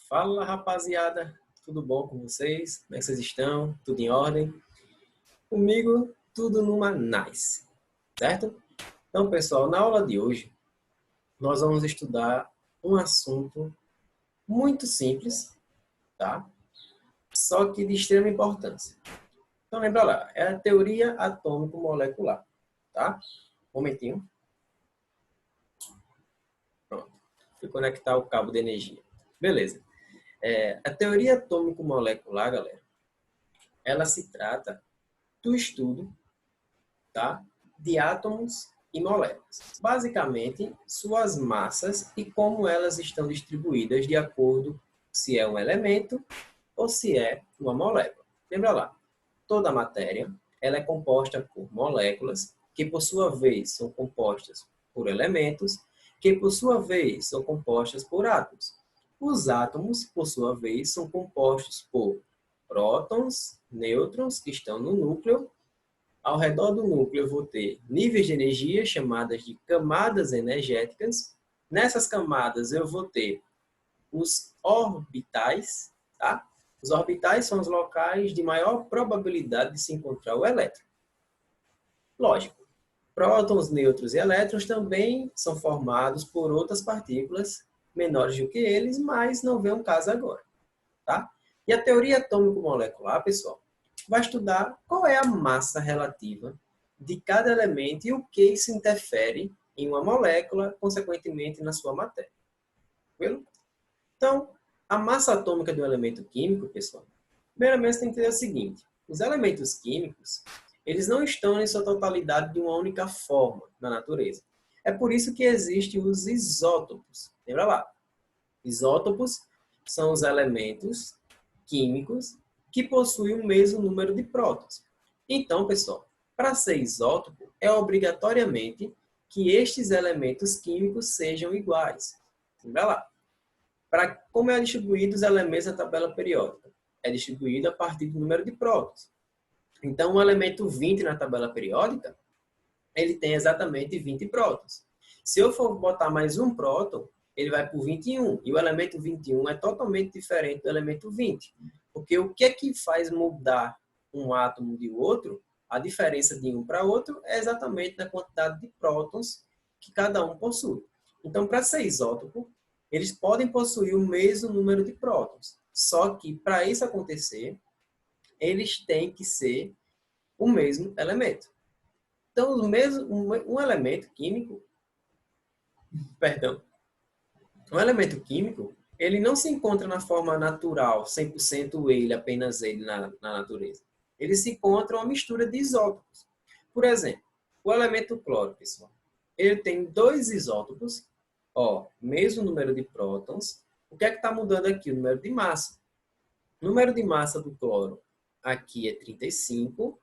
Fala, rapaziada, tudo bom com vocês? Como é que vocês estão? Tudo em ordem? Comigo, tudo numa nice, certo? Então, pessoal, na aula de hoje, nós vamos estudar um assunto muito simples, tá? Só que de extrema importância. Então, lembra lá, é a teoria atômico-molecular, tá? Um momentinho. Pronto. Fui conectar o cabo de energia. Beleza. A teoria atômico-molecular, galera, ela se trata do estudo, tá, de átomos e moléculas. Basicamente, suas massas e como elas estão distribuídas de acordo se é um elemento ou se é uma molécula. Lembra lá, toda matéria ela é composta por moléculas, que por sua vez são compostas por elementos, que por sua vez são compostas por átomos. Os átomos, por sua vez, são compostos por prótons, nêutrons, que estão no núcleo. Ao redor do núcleo eu vou ter níveis de energia chamadas de camadas energéticas. Nessas camadas eu vou ter os orbitais, tá? Os orbitais são os locais de maior probabilidade de se encontrar o elétron. Lógico, prótons, nêutrons e elétrons também são formados por outras partículas menores do que eles, mas não vem um caso agora, tá? E a teoria atômico-molecular, pessoal, vai estudar qual é a massa relativa de cada elemento e o que isso interfere em uma molécula, consequentemente na sua matéria. Viu? Então, a massa atômica do elemento químico, pessoal, primeiramente você tem que entender o seguinte: os elementos químicos, eles não estão em sua totalidade de uma única forma na natureza. É por isso que existem os isótopos. Lembra lá? Isótopos são os elementos químicos que possuem o mesmo número de prótons. Então, pessoal, para ser isótopo, é obrigatoriamente que estes elementos químicos sejam iguais. Lembra lá? Como é distribuído os elementos na tabela periódica? É distribuído a partir do número de prótons. Então, o elemento 20 na tabela periódica, ele tem exatamente 20 prótons. Se eu for botar mais um próton, ele vai para o 21. E o elemento 21 é totalmente diferente do elemento 20. Porque o que é que faz mudar um átomo de outro, a diferença de um para outro, é exatamente na quantidade de prótons que cada um possui. Então, para ser isótopo, eles podem possuir o mesmo número de prótons. Só que, para isso acontecer, eles têm que ser o mesmo elemento. Então, um elemento químico, perdão, um elemento químico, ele não se encontra na forma natural, 100% ele, apenas ele na natureza. Ele se encontra uma mistura de isótopos. Por exemplo, o elemento cloro, pessoal, ele tem dois isótopos, ó, mesmo número de prótons. O que é que está mudando aqui? O número de massa. O número de massa do cloro aqui é 35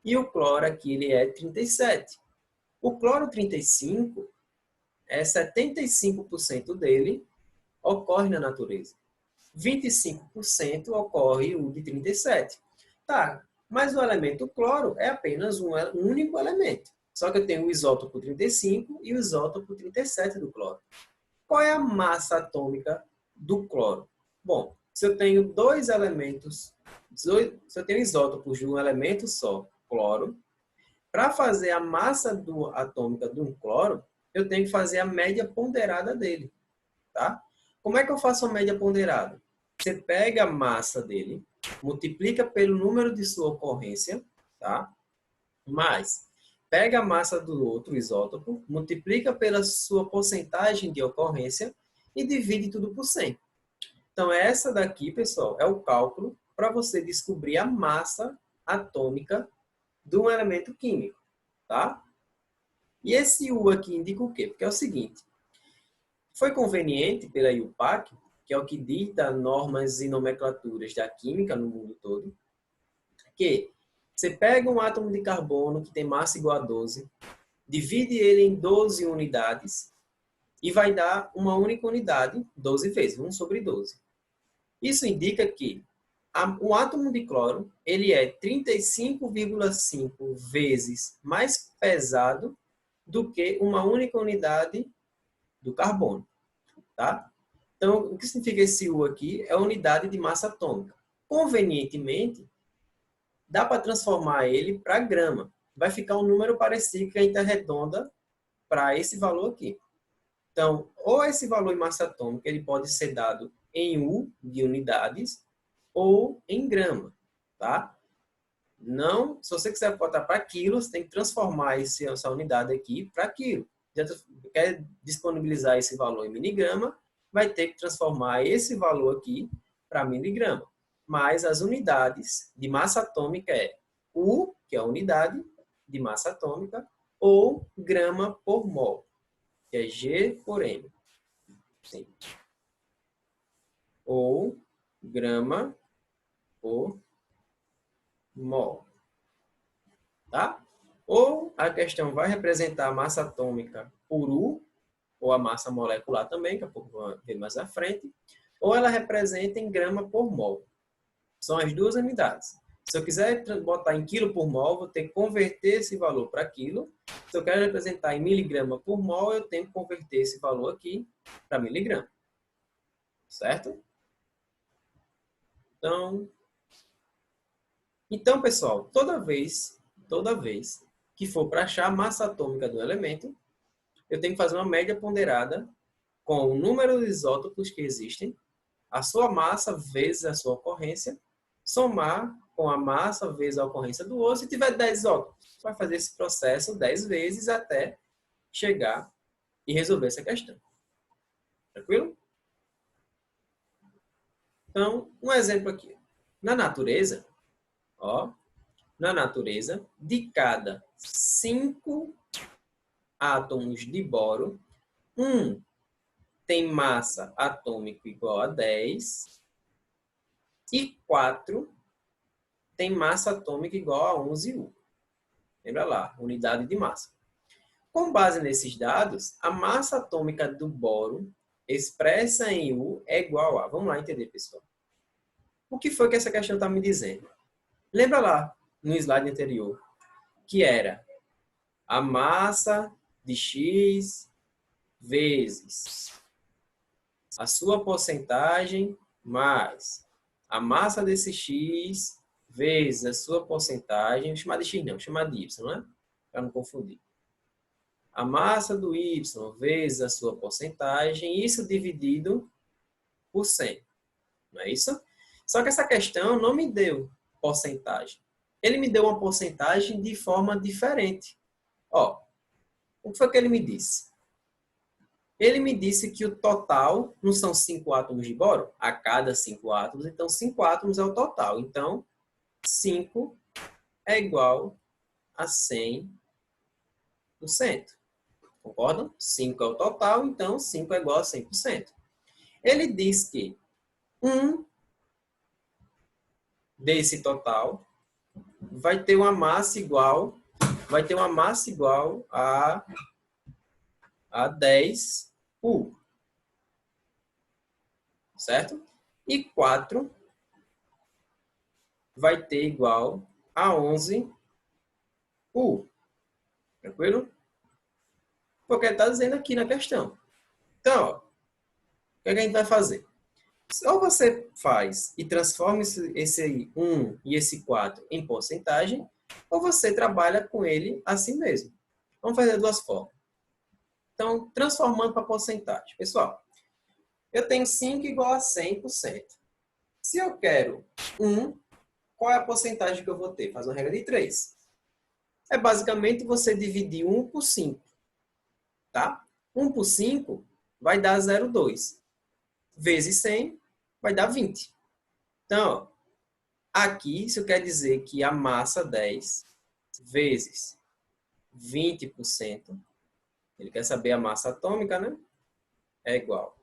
e o cloro aqui ele é 37. O cloro 35, 75% dele ocorre na natureza. 25% ocorre o de 37. Tá, mas o elemento cloro é apenas um único elemento. Só que eu tenho o isótopo 35 e o isótopo 37 do cloro. Qual é a massa atômica do cloro? Bom, se eu tenho dois elementos, se eu tenho isótopos de um elemento só, cloro, para fazer a massa atômica de um cloro, eu tenho que fazer a média ponderada dele, tá? Como é que eu faço a média ponderada? Você pega a massa dele, multiplica pelo número de sua ocorrência, tá? Mais, pega a massa do outro isótopo, multiplica pela sua porcentagem de ocorrência e divide tudo por 100. Então, essa daqui, pessoal, é o cálculo para você descobrir a massa atômica de um elemento químico, tá? E esse U aqui indica o quê? Porque é o seguinte, foi conveniente pela IUPAC, que é o que dita normas e nomenclaturas da química no mundo todo, que você pega um átomo de carbono que tem massa igual a 12, divide ele em 12 unidades e vai dar uma única unidade, 12 vezes, 1 sobre 12. Isso indica que um átomo de cloro ele é 35,5 vezes mais pesado do que uma única unidade do carbono, tá? Então, o que significa esse U aqui? É a unidade de massa atômica. Convenientemente, dá para transformar ele para grama. Vai ficar um número parecido que a gente arredonda para esse valor aqui. Então, ou esse valor em massa atômica ele pode ser dado em U de unidades ou em grama, tá? Não, se você quiser botar para quilos, tem que transformar essa unidade aqui para quilo. Quer disponibilizar esse valor em miligrama, vai ter que transformar esse valor aqui para miligrama. Mas as unidades de massa atômica é U, que é a unidade de massa atômica, ou grama por mol, que é G por M. Sim. Ou grama por mol. Tá? Ou a questão vai representar a massa atômica por U, ou a massa molecular também, que a pouco vou ver mais à frente, ou ela representa em grama por mol. São as duas unidades. Se eu quiser botar em quilo por mol, vou ter que converter esse valor para quilo. Se eu quero representar em miligrama por mol, eu tenho que converter esse valor aqui para miligrama. Certo? Então, pessoal, toda vez que for para achar a massa atômica do elemento, eu tenho que fazer uma média ponderada com o número de isótopos que existem, a sua massa vezes a sua ocorrência, somar com a massa vezes a ocorrência do outro. Se tiver 10 isótopos, vai fazer esse processo 10 vezes até chegar e resolver essa questão. Tranquilo? Então, um exemplo aqui. Na natureza, de cada 5 átomos de boro, um tem massa atômica igual a 10 e 4 tem massa atômica igual a 11 U. Lembra lá, unidade de massa. Com base nesses dados, a massa atômica do boro expressa em U é igual a... Vamos lá entender, pessoal. O que foi que essa questão está me dizendo? Lembra lá, no slide anterior, que era a massa de X vezes a sua porcentagem mais a massa desse X vezes a sua porcentagem, vou chamar de X não, vou chamar de Y, né? Para não confundir. A massa do Y vezes a sua porcentagem, isso dividido por 100. Não é isso? Só que essa questão não me deu porcentagem. Ele me deu uma porcentagem de forma diferente. Ó, o que foi que ele me disse? Ele me disse que o total não são 5 átomos de boro? A cada 5 átomos, então 5 átomos é o total. Então, 5 é igual a 100%. Concordam? 5 é o total, então 5 é igual a 100%. Ele diz que 1 desse total vai ter uma massa igual a 10 U. Certo? E 4 vai ter igual a 11 U. Tranquilo? Porque está dizendo aqui na questão. Então, ó, o que a gente vai fazer? Ou você faz e transforma esse 1 e esse 4 em porcentagem, ou você trabalha com ele assim mesmo. Vamos fazer duas formas. Então, transformando para porcentagem. Pessoal, eu tenho 5 igual a 100%. Se eu quero 1, qual é a porcentagem que eu vou ter? Faz uma regra de 3. É basicamente você dividir 1 por 5. Tá? 1 por 5 vai dar 0,2. Vezes 100 vai dar 20. Então, ó, aqui isso quer dizer que a massa 10 vezes 20%, ele quer saber a massa atômica, né? É igual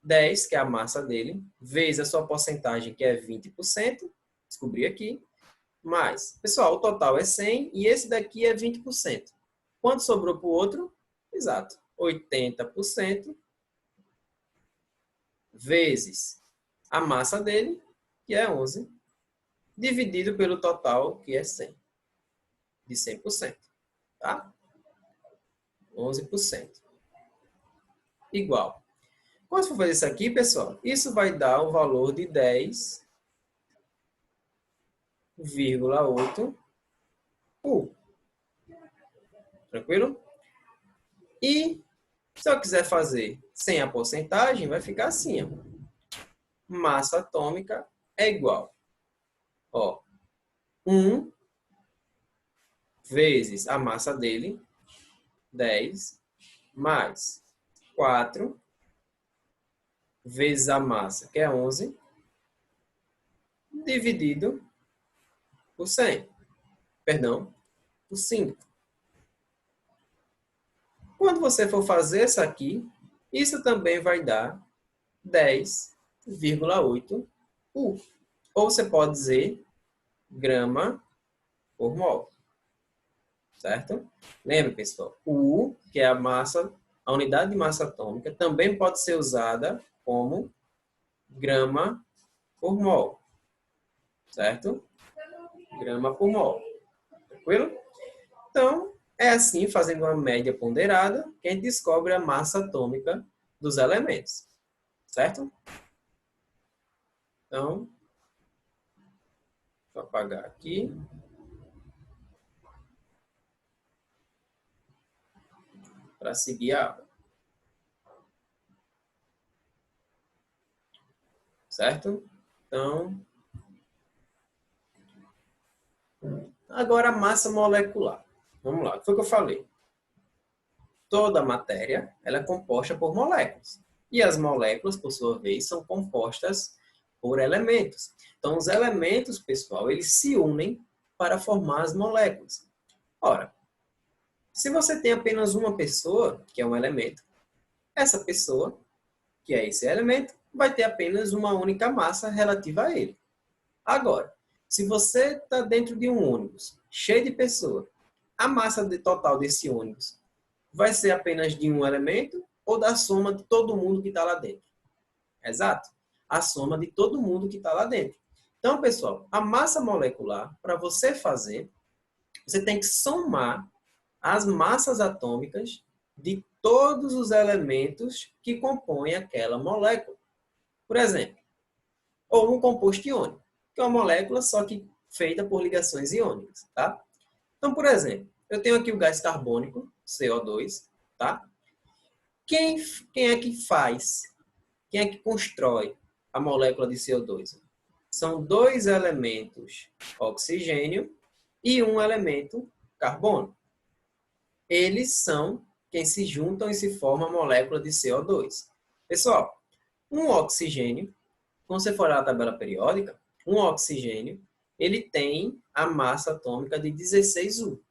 10, que é a massa dele, vezes a sua porcentagem, que é 20%, descobri aqui, mais, pessoal, o total é 100 e esse daqui é 20%. Quanto sobrou para o outro? Exato, 80% vezes a massa dele, que é 11, dividido pelo total, que é 100, de 100%. Tá? 11%. Igual. Quando for fazer isso aqui, pessoal, isso vai dar o valor de 10,8 U. Tranquilo? E se eu quiser fazer sem a porcentagem, vai ficar assim, ó. Massa atômica é igual, ó, 1 vezes a massa dele, 10, mais 4 vezes a massa, que é 11, dividido por 100. Perdão, por 5. Quando você for fazer isso aqui, isso também vai dar 10,8 U. Ou você pode dizer grama por mol. Certo? Lembra, pessoal? O U, que é a massa, a unidade de massa atômica, também pode ser usada como grama por mol. Certo? Grama por mol. Tranquilo? Então, é assim, fazendo uma média ponderada, que a gente descobre a massa atômica dos elementos. Certo? Então, vou apagar aqui. Para seguir a aula. Certo? Então, agora a massa molecular. Vamos lá, foi o que eu falei. Toda matéria ela é composta por moléculas. E as moléculas, por sua vez, são compostas por elementos. Então, os elementos, pessoal, eles se unem para formar as moléculas. Ora, se você tem apenas uma pessoa, que é um elemento, essa pessoa, que é esse elemento, vai ter apenas uma única massa relativa a ele. Agora, se você está dentro de um ônibus cheio de pessoas, a massa total desse ônibus vai ser apenas de um elemento ou da soma de todo mundo que está lá dentro? Exato. A soma de todo mundo que está lá dentro. Então, pessoal, a massa molecular, para você fazer, você tem que somar as massas atômicas de todos os elementos que compõem aquela molécula. Por exemplo, ou um composto iônico, que é uma molécula só que feita por ligações iônicas, tá? Então, por exemplo, eu tenho aqui o gás carbônico, CO2, tá? Quem é que faz, quem é que constrói a molécula de CO2? São dois elementos oxigênio e um elemento carbono. Eles são quem se juntam e se formam a molécula de CO2. Pessoal, um oxigênio, quando você for olhar a tabela periódica, um oxigênio, ele tem a massa atômica de 16 U.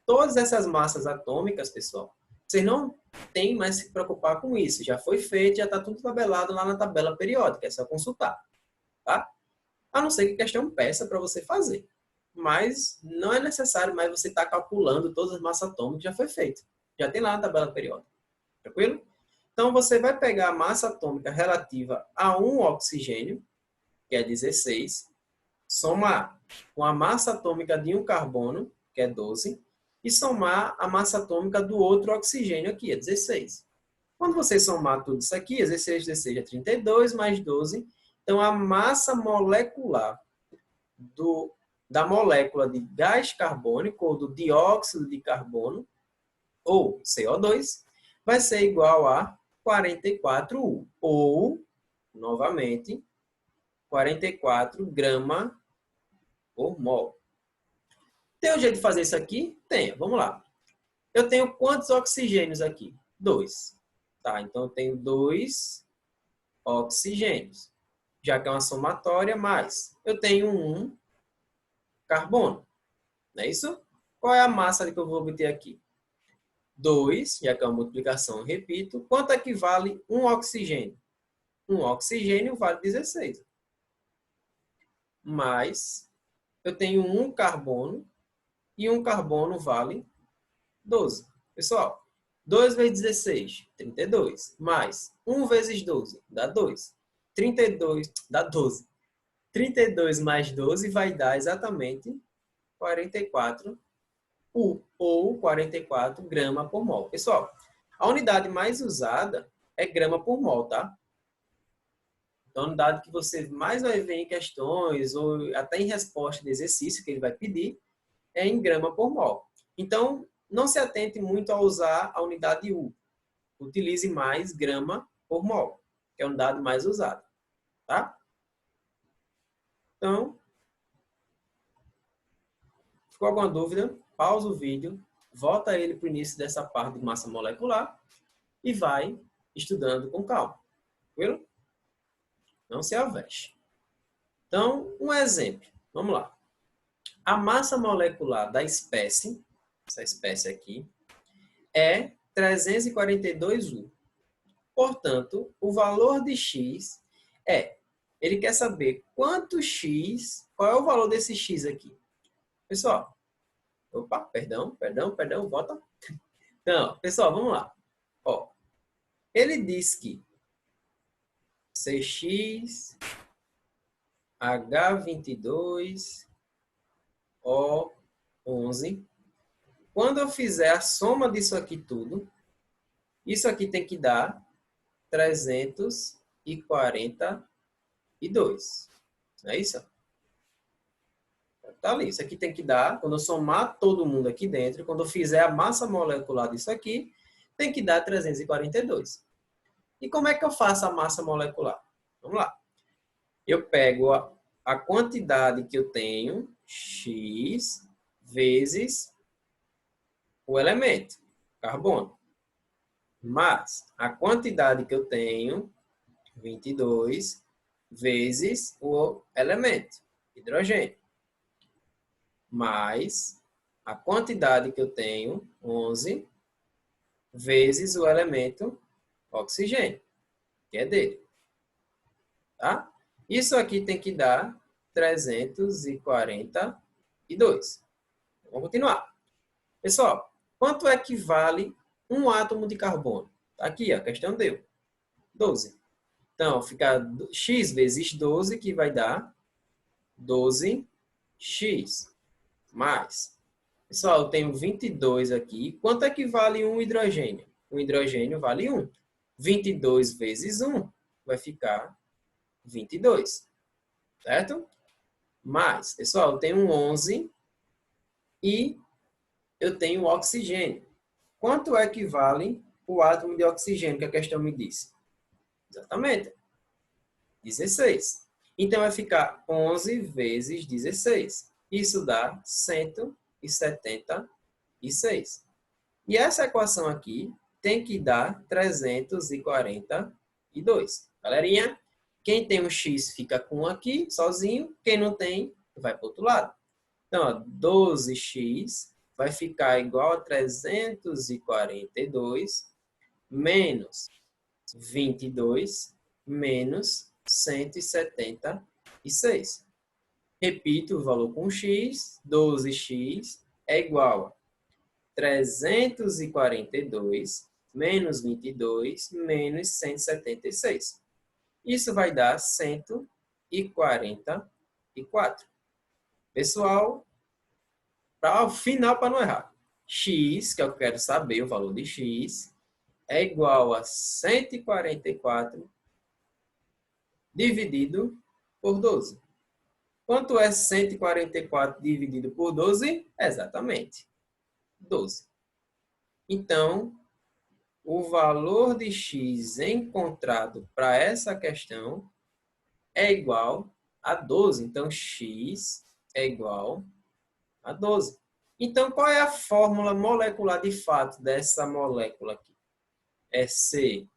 Todas essas massas atômicas, pessoal, vocês não tem mais se preocupar com isso. Já foi feito, já está tudo tabelado lá na tabela periódica. É só consultar. Tá? A não ser que a questão peça para você fazer. Mas não é necessário mais você estar calculando todas as massas atômicas. Já foi feito. Já tem lá na tabela periódica. Tranquilo? Então, você vai pegar a massa atômica relativa a um oxigênio, que é 16, somar com a massa atômica de um carbono, que é 12, e somar a massa atômica do outro oxigênio aqui, é 16. Quando você somar tudo isso aqui, 16 é 32, mais 12. Então, a massa molecular da molécula de gás carbônico ou do dióxido de carbono, ou CO2, vai ser igual a 44U, ou, novamente, 44 grama por mol. Tem um jeito de fazer isso aqui? Tem. Vamos lá. Eu tenho quantos oxigênios aqui? 2. Tá, então eu tenho 2 oxigênios. Já que é uma somatória, mais. Eu tenho 1 carbono. Não é isso? Qual é a massa que eu vou obter aqui? 2, já que é uma multiplicação, repito. Quanto é que vale um oxigênio? Um oxigênio vale 16. Mais, eu tenho 1 carbono. E um carbono vale 12. Pessoal, 2 vezes 16, 32. Mais 1 vezes 12, dá 2. 32, dá 12. 32 mais 12 vai dar exatamente 44 U, ou 44 grama por mol. Pessoal, a unidade mais usada é grama por mol, tá? Então, dado que você mais vai ver em questões ou até em resposta de exercício que ele vai pedir, é em grama por mol. Então, não se atente muito a usar a unidade U. Utilize mais grama por mol, que é a unidade mais usada, tá? Então, ficou alguma dúvida? Pausa o vídeo, volta ele para o início dessa parte de massa molecular e vai estudando com calma. Tranquilo? Não se aveste. Então, um exemplo. Vamos lá. A massa molecular da espécie, essa espécie aqui, é 342 U. Portanto, o valor de X ele quer saber quanto X, qual é o valor desse X aqui. Pessoal, opa, perdão, volta. Então, pessoal, vamos lá. Ó, ele diz que CX, H22, O11. Quando eu fizer a soma disso aqui tudo, isso aqui tem que dar 342. Não é isso? Tá ali. Isso aqui tem que dar, quando eu somar todo mundo aqui dentro, quando eu fizer a massa molecular disso aqui, tem que dar 342. E como é que eu faço a massa molecular? Vamos lá. Eu pego a quantidade que eu tenho, X, vezes o elemento, carbono. Mais a quantidade que eu tenho, 22, vezes o elemento, hidrogênio. Mais a quantidade que eu tenho, 11, vezes o elemento oxigênio, que é dele. Tá? Isso aqui tem que dar 342. Vamos continuar. Pessoal, quanto é que vale um átomo de carbono? Tá aqui, a questão deu. 12. Então, fica X vezes 12, que vai dar 12X. Mais. Pessoal, eu tenho 22 aqui. Quanto é que vale um hidrogênio? Um hidrogênio vale 1. 22 vezes 1 vai ficar 22. Certo? Mais. Pessoal, eu tenho 11 e eu tenho oxigênio. Quanto é que vale o átomo de oxigênio que a questão me disse? Exatamente. 16. Então, vai ficar 11 vezes 16. Isso dá 176. E essa equação aqui tem que dar 342. Galerinha, quem tem um x fica com 1 aqui, sozinho. Quem não tem, vai para o outro lado. Então, ó, 12x vai ficar igual a 342 menos 22 menos 176. Repito o valor com x, 12x é igual a 342 menos 22 menos 176. Isso vai dar 144. Pessoal, para o final, para não errar, x, que eu quero saber o valor de x, é igual a 144 dividido por 12. Quanto é 144 dividido por 12? Exatamente, 12. Então, o valor de x encontrado para essa questão é igual a 12. Então, x é igual a 12. Então, qual é a fórmula molecular de fato dessa molécula aqui? É C12,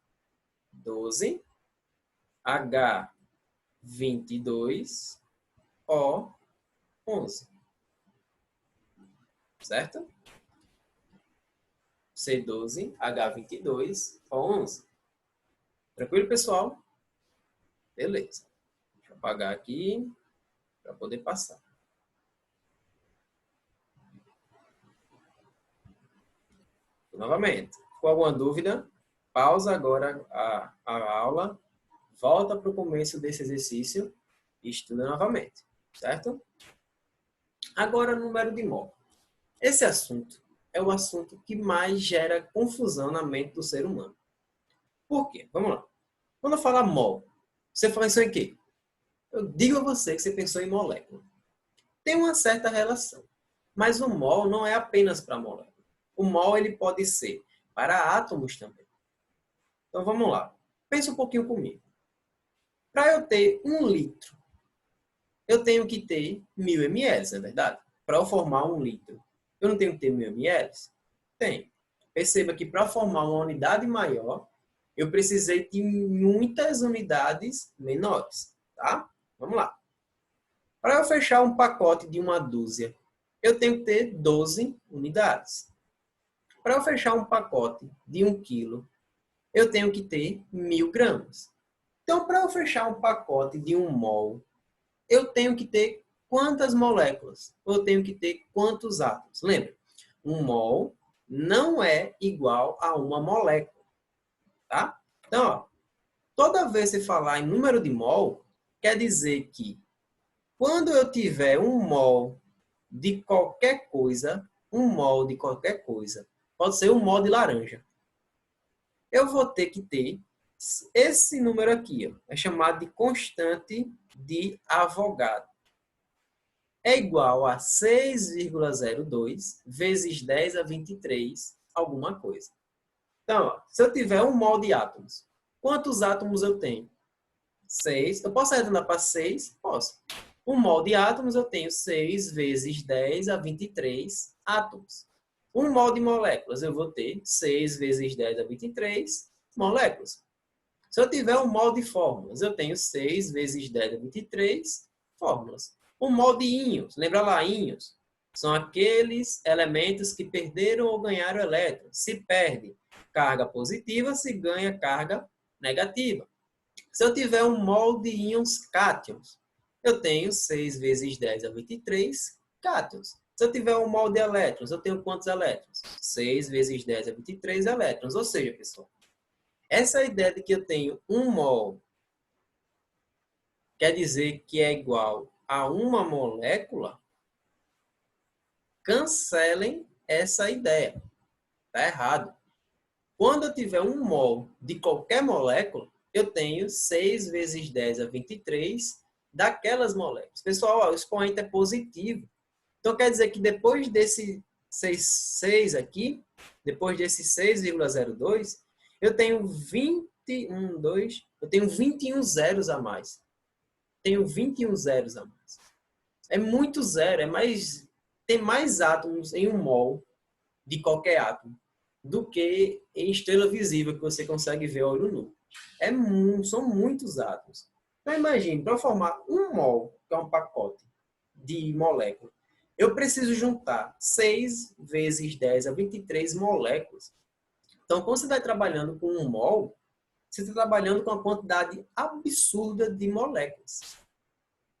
H22, O11. Certo? C12, H22, O11. Tranquilo, pessoal? Beleza. Deixa eu apagar aqui para poder passar. Novamente, com alguma dúvida, pausa agora a aula, volta para o começo desse exercício e estuda novamente, certo? Agora, número de mol. Esse assunto é o assunto que mais gera confusão na mente do ser humano. Por quê? Vamos lá. Quando eu falar mol, você pensou em quê? Eu digo a você que você pensou em molécula. Tem uma certa relação. Mas o mol não é apenas para molécula. O mol ele pode ser para átomos também. Então vamos lá. Pensa um pouquinho comigo. Para eu ter 1 litro, eu tenho que ter 1000 ml, não é verdade? Para eu formar 1 litro, eu não tenho que ter 1000 ml? Tenho. Perceba que para formar uma unidade maior, eu precisei de muitas unidades menores, tá? Vamos lá. Para eu fechar um pacote de 1 dúzia, eu tenho que ter 12 unidades. Para eu fechar um pacote de 1 quilo, eu tenho que ter 1000 gramas. Então, para eu fechar um pacote de 1 mol, eu tenho que ter quantas moléculas? Eu tenho que ter quantos átomos? Lembra? 1 mol não é igual a uma molécula, tá? Então, ó, toda vez que você falar em número de mol, quer dizer que quando eu tiver 1 mol de qualquer coisa, 1 mol de qualquer coisa, pode ser 1 mol de laranja, eu vou ter que ter esse número aqui, ó, é chamado de constante de Avogadro. É igual a 6,02 vezes 10 a 23, alguma coisa. Então, ó, se eu tiver 1 mol de átomos, quantos átomos eu tenho? 6. Eu posso arredondar para 6? Posso. 1 mol de átomos, eu tenho 6 vezes 10 a 23 átomos. 1 mol de moléculas, eu vou ter 6 vezes 10 a 23 moléculas. Se eu tiver 1 mol de fórmulas, eu tenho 6 vezes 10 a 23 fórmulas. 1 mol de íons, lembra lá, íons? São aqueles elementos que perderam ou ganharam elétrons. Se perde carga positiva, se ganha carga negativa. Se eu tiver 1 mol de íons cátions, eu tenho 6 vezes 10 a 23 cátions. Se eu tiver 1 mol de elétrons, eu tenho quantos elétrons? 6 vezes 10 a 23 elétrons. Ou seja, pessoal, essa ideia de que eu tenho 1 mol quer dizer que é igual a uma molécula, cancelem essa ideia. Está errado. Quando eu tiver 1 mol de qualquer molécula, eu tenho 6 vezes 10 a 23 daquelas moléculas. Pessoal, ó, o expoente é positivo. Então, quer dizer que depois desse 6 aqui, depois desse 6,02, eu tenho 21 zeros a mais. Tenho 21 zeros a mais. É muito zero, tem mais átomos em 1 mol de qualquer átomo do que em estrela visível que você consegue ver a olho nu. São muitos átomos. Então imagine, para formar 1 mol, que é um pacote de molécula, eu preciso juntar 6 vezes 10 a 23 moléculas. Então, quando você vai trabalhando com 1 mol, você está trabalhando com uma quantidade absurda de moléculas.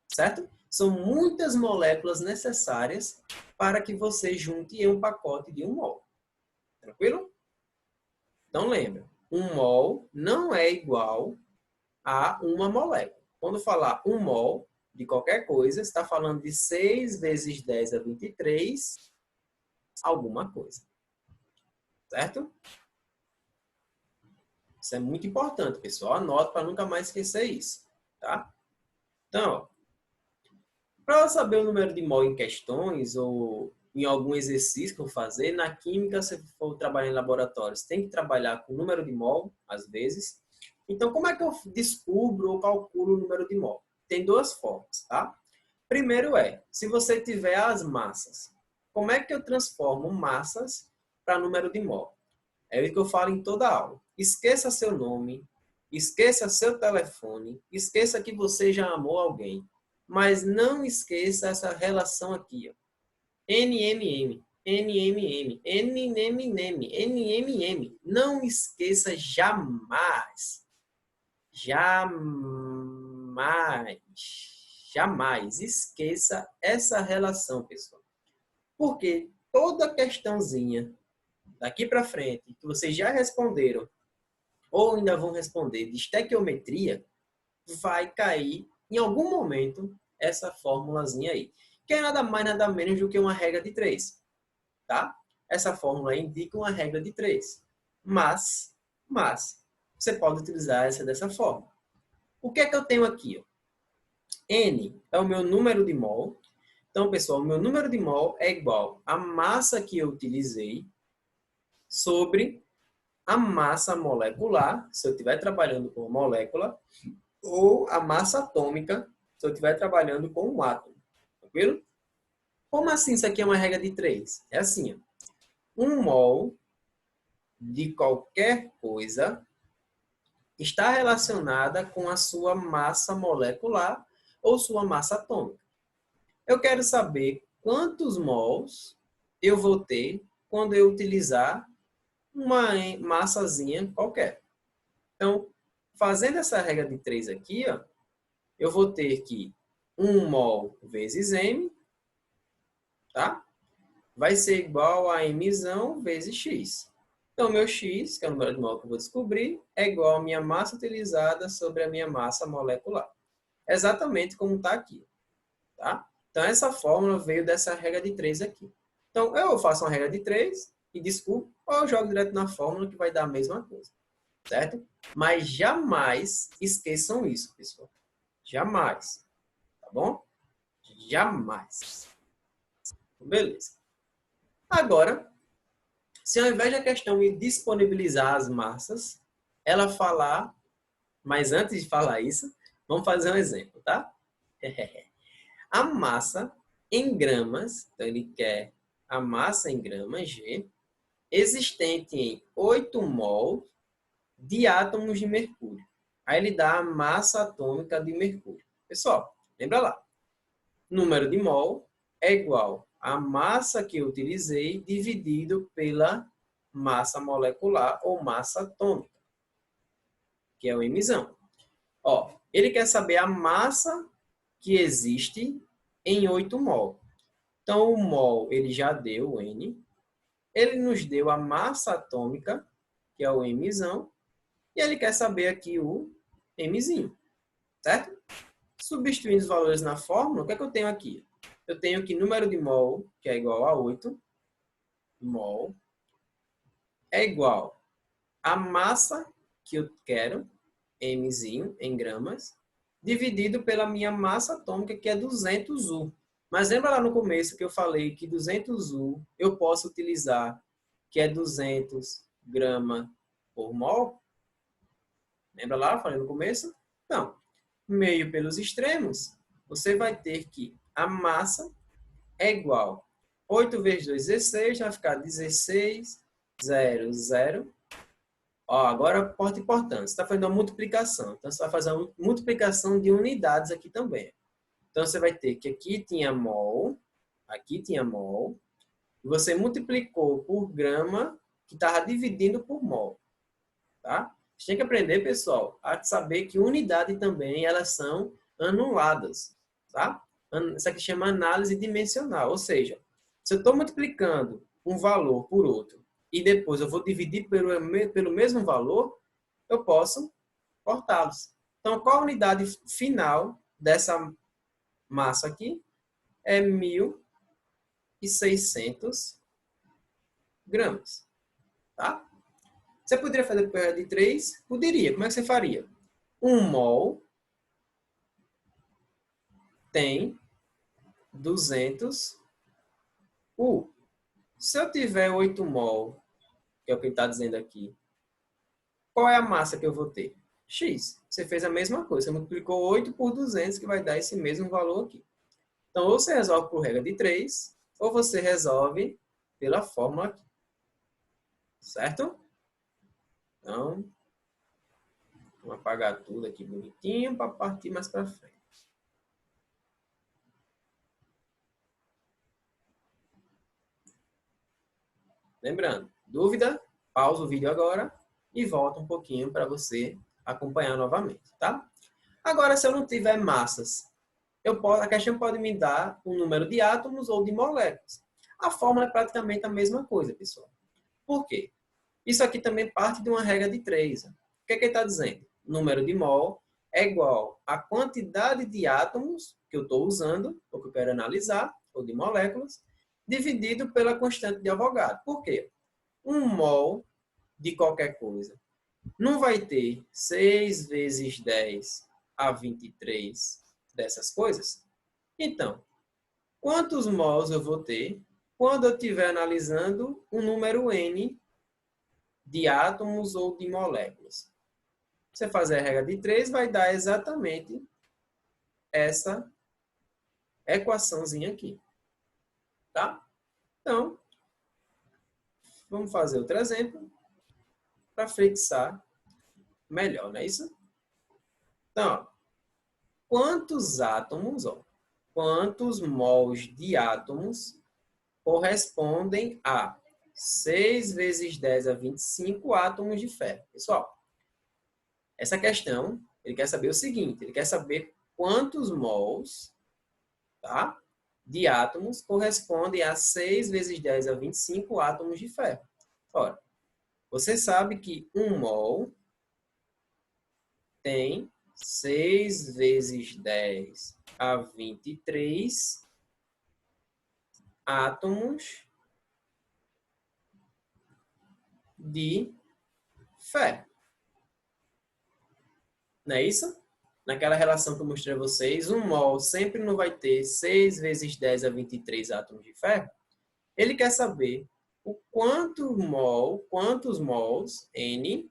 Certo? São muitas moléculas necessárias para que você junte em um pacote de 1 mol. Tranquilo? Então, lembra, 1 mol não é igual a uma molécula. Quando falar 1 mol de qualquer coisa, está falando de 6 vezes 10 a 23, alguma coisa. Certo? Isso é muito importante, pessoal. Anota para nunca mais esquecer isso. Tá? Então, para saber o número de mol em questões ou em algum exercício que eu fazer, na química, se for trabalhar em laboratórios, tem que trabalhar com o número de mol, às vezes. Então, como é que eu descubro ou calculo o número de mol? Tem duas formas, tá? Primeiro se você tiver as massas, como é que eu transformo massas para número de mol? É o que eu falo em toda aula. Esqueça seu nome, esqueça seu telefone, esqueça que você já amou alguém. Mas não esqueça essa relação aqui, ó. NMM, NMM, NMM, NMM. Não esqueça jamais, jamais esqueça essa relação, pessoal. Porque toda questãozinha daqui para frente que vocês já responderam ou ainda vão responder de estequiometria, vai cair em algum momento essa formulazinha aí, que é nada mais, nada menos do que uma regra de 3, tá? Essa fórmula indica uma regra de 3. Mas, você pode utilizar essa dessa forma. O que é que eu tenho aqui? Ó? N é o meu número de mol. Então, pessoal, o meu número de mol é igual à massa que eu utilizei sobre a massa molecular, se eu estiver trabalhando com molécula, ou a massa atômica, se eu estiver trabalhando com um átomo. Tranquilo? Como assim isso aqui é uma regra de 3? É assim, ó. 1 mol de qualquer coisa está relacionada com a sua massa molecular ou sua massa atômica. Eu quero saber quantos mols eu vou ter quando eu utilizar uma massazinha qualquer. Então, fazendo essa regra de 3 aqui, ó, eu vou ter que 1 mol vezes M, tá? Vai ser igual a Mzão vezes X. Então, meu X, que é o número de mol que eu vou descobrir, é igual a minha massa utilizada sobre a minha massa molecular. Exatamente como está aqui, tá? Então, essa fórmula veio dessa regra de 3 aqui. Então, eu faço uma regra de 3 e desculpo, ou eu jogo direto na fórmula que vai dar a mesma coisa, certo? Mas jamais esqueçam isso, pessoal. Jamais, tá bom? Jamais. Beleza. Agora, se ao invés da questão de disponibilizar as massas, ela falar, mas antes de falar isso, vamos fazer um exemplo, tá? A massa em gramas, então ele quer a massa em gramas, G, existente em 8 mol de átomos de mercúrio. Aí ele dá a massa atômica de mercúrio. Pessoal, lembra lá. Número de mol é igual à massa que eu utilizei dividido pela massa molecular ou massa atômica, que é o Mzão. Ó, ele quer saber a massa que existe em 8 mol. Então, o mol ele já deu o N. Ele nos deu a massa atômica, que é o Mzão. E ele quer saber aqui o Mzinho, certo? Substituindo os valores na fórmula, o que é que eu tenho aqui? Eu tenho aqui número de mol, que é igual a 8 mol, é igual a massa que eu quero, Mzinho, em gramas, dividido pela minha massa atômica, que é 200 U. Mas lembra lá no começo que eu falei que 200 U eu posso utilizar, que é 200 grama por mol? Lembra lá, falei no começo? Então, meio pelos extremos, você vai ter que a massa é igual 8 vezes 2, 16, vai ficar 16, 0, 0. Ó, agora, porta importante, você está fazendo uma multiplicação. Então, você vai fazer uma multiplicação de unidades aqui também. Então, você vai ter que aqui tinha mol, e você multiplicou por grama, que estava dividindo por mol. Tá? Você tem que aprender, pessoal, a saber que unidade também, elas são anuladas. Tá? Isso aqui chama análise dimensional. Ou seja, se eu estou multiplicando um valor por outro, e depois eu vou dividir pelo mesmo valor, eu posso cortá-los. Então, qual a unidade final dessa massa aqui? É 1.600 gramas. Tá? Você poderia fazer por regra de 3? Poderia. Como é que você faria? 1 mol tem 200 U. Se eu tiver 8 mol, que é o que ele está dizendo aqui, qual é a massa que eu vou ter? X. Você fez a mesma coisa. Você multiplicou 8 por 200, que vai dar esse mesmo valor aqui. Então, ou você resolve por regra de 3, ou você resolve pela fórmula aqui. Certo? Então, vamos apagar tudo aqui bonitinho para partir mais para frente. Lembrando, dúvida? Pausa o vídeo agora e volta um pouquinho para você acompanhar novamente, tá? Agora, se eu não tiver massas, a questão pode me dar o número de átomos ou de moléculas. A fórmula é praticamente a mesma coisa, pessoal. Por quê? Isso aqui também parte de uma regra de 3. O que é que ele está dizendo? Número de mol é igual à quantidade de átomos que eu estou usando, ou que eu quero analisar, ou de moléculas, dividido pela constante de Avogadro. Por quê? 1 mol de qualquer coisa Não vai ter 6 vezes 10 a 23 dessas coisas? Então, quantos mols eu vou ter quando eu estiver analisando um número N de átomos ou de moléculas? Você fazer a regra de 3 vai dar exatamente essa equaçãozinha aqui. Tá? Então, vamos fazer outro exemplo para fixar melhor, não é isso? Então, ó, quantos átomos, ó, quantos mols de átomos correspondem a 6 vezes 10 a 25 átomos de ferro? Pessoal, essa questão, ele quer saber o seguinte, ele quer saber quantos mols, tá, de átomos correspondem a 6 vezes 10 a 25 átomos de ferro. Ora, você sabe que um mol tem 6 vezes 10 a 23 átomos de ferro. Não é isso? Naquela relação que eu mostrei a vocês, um mol sempre não vai ter 6 vezes 10 a 23 átomos de ferro. Ele quer saber o quantos mols, N,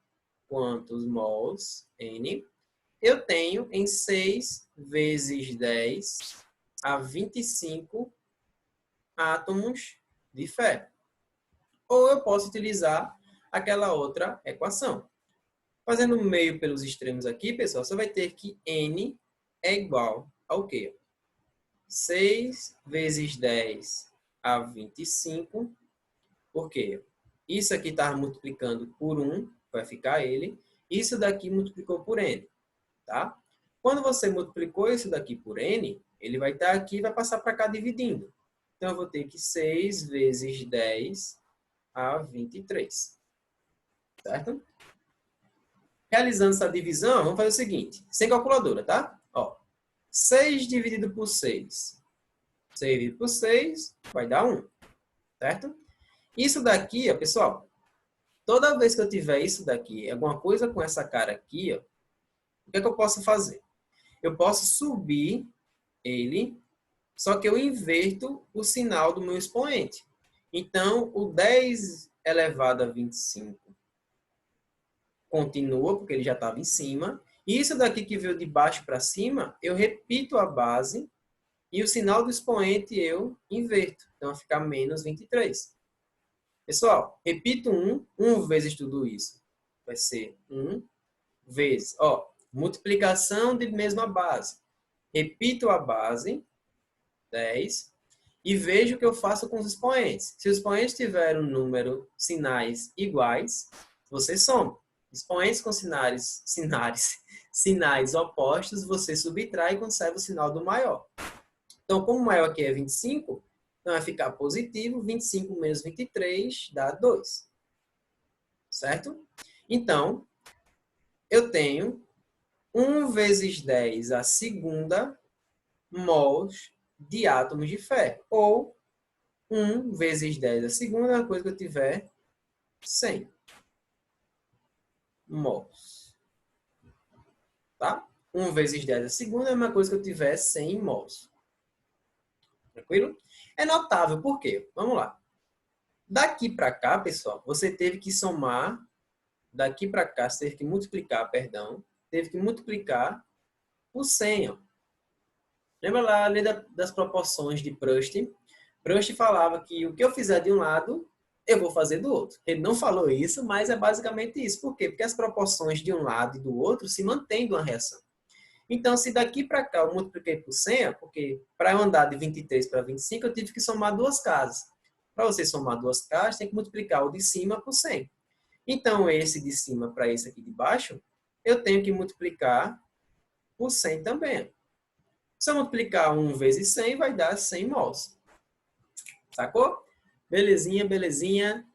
eu tenho em 6 vezes 10 a 25 átomos de ferro. Ou eu posso utilizar aquela outra equação. Fazendo meio pelos extremos aqui, pessoal, você vai ter que N é igual ao quê? 6 vezes 10 a 25. Por quê? Isso aqui está multiplicando por 1, vai ficar ele. Isso daqui multiplicou por N, tá? Quando você multiplicou isso daqui por N, ele vai estar aqui e vai passar para cá dividindo. Então, eu vou ter que 6 vezes 10 a 23. Certo? Realizando essa divisão, vamos fazer o seguinte. Sem calculadora, tá? Ó, 6 dividido por 6. 6 dividido por 6 vai dar 1. Certo? Isso daqui, ó, pessoal, toda vez que eu tiver isso daqui, alguma coisa com essa cara aqui, ó, o que é que eu posso fazer? Eu posso subir ele, só que eu inverto o sinal do meu expoente. Então, o 10 elevado a 25 continua, porque ele já estava em cima. E isso daqui que veio de baixo para cima, eu repito a base e o sinal do expoente eu inverto. Então, vai ficar menos 23. Pessoal, repito 1 vezes tudo isso. Vai ser 1 vezes, ó, multiplicação de mesma base. Repito a base, 10, e vejo o que eu faço com os expoentes. Se os expoentes tiverem um número, sinais iguais, você soma. Expoentes com sinais opostos, você subtrai e conserva o sinal do maior. Então, como o maior aqui é 25, então vai ficar positivo, 25 menos 23 dá 2. Certo? Então, eu tenho 1 vezes 10 a segunda mols de átomos de ferro. Ou 1 vezes 10 a segunda é uma coisa que eu tiver 100 mols. Tá? 1 vezes 10 a segunda é uma coisa que eu tiver 100 mols. Tranquilo? É notável, por quê? Vamos lá. Daqui para cá, pessoal, você teve que somar. Daqui para cá, você teve que multiplicar, perdão. Teve que multiplicar por 100. Ó. Lembra lá a lei das proporções de Proust? Proust falava que o que eu fizer de um lado, eu vou fazer do outro. Ele não falou isso, mas é basicamente isso. Por quê? Porque as proporções de um lado e do outro se mantêm de uma reação. Então, se daqui para cá eu multipliquei por 100, porque para eu andar de 23 para 25, eu tive que somar duas casas. Para você somar duas casas, tem que multiplicar o de cima por 100. Então, esse de cima para esse aqui de baixo, eu tenho que multiplicar por 100 também. Se eu multiplicar 1 vezes 100, vai dar 100 mols. Sacou? Belezinha, belezinha.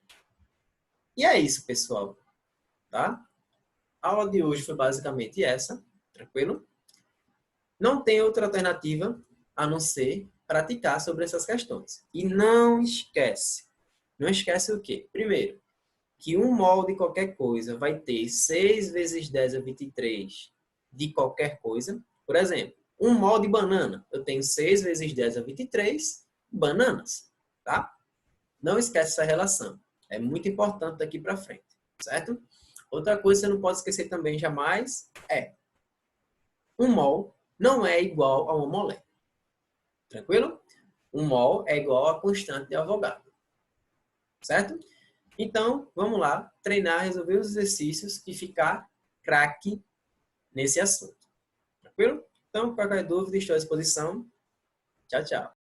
E é isso, pessoal. Tá? A aula de hoje foi basicamente essa. Tranquilo? Não tem outra alternativa a não ser praticar sobre essas questões. E não esquece. Não esquece o quê? Primeiro, que 1 mol de qualquer coisa vai ter 6 vezes 10 a 23 de qualquer coisa, por exemplo, 1 mol de banana, eu tenho 6 vezes 10 a 23 bananas, tá? Não esquece essa relação. É muito importante daqui para frente, certo? Outra coisa que você não pode esquecer também jamais é 1 mol não é igual a uma molécula. Tranquilo? 1 mol é igual a constante de Avogadro. Certo? Então, vamos lá, treinar, resolver os exercícios e ficar craque nesse assunto. Tranquilo? Então, qualquer dúvida, estou à disposição. Tchau, tchau.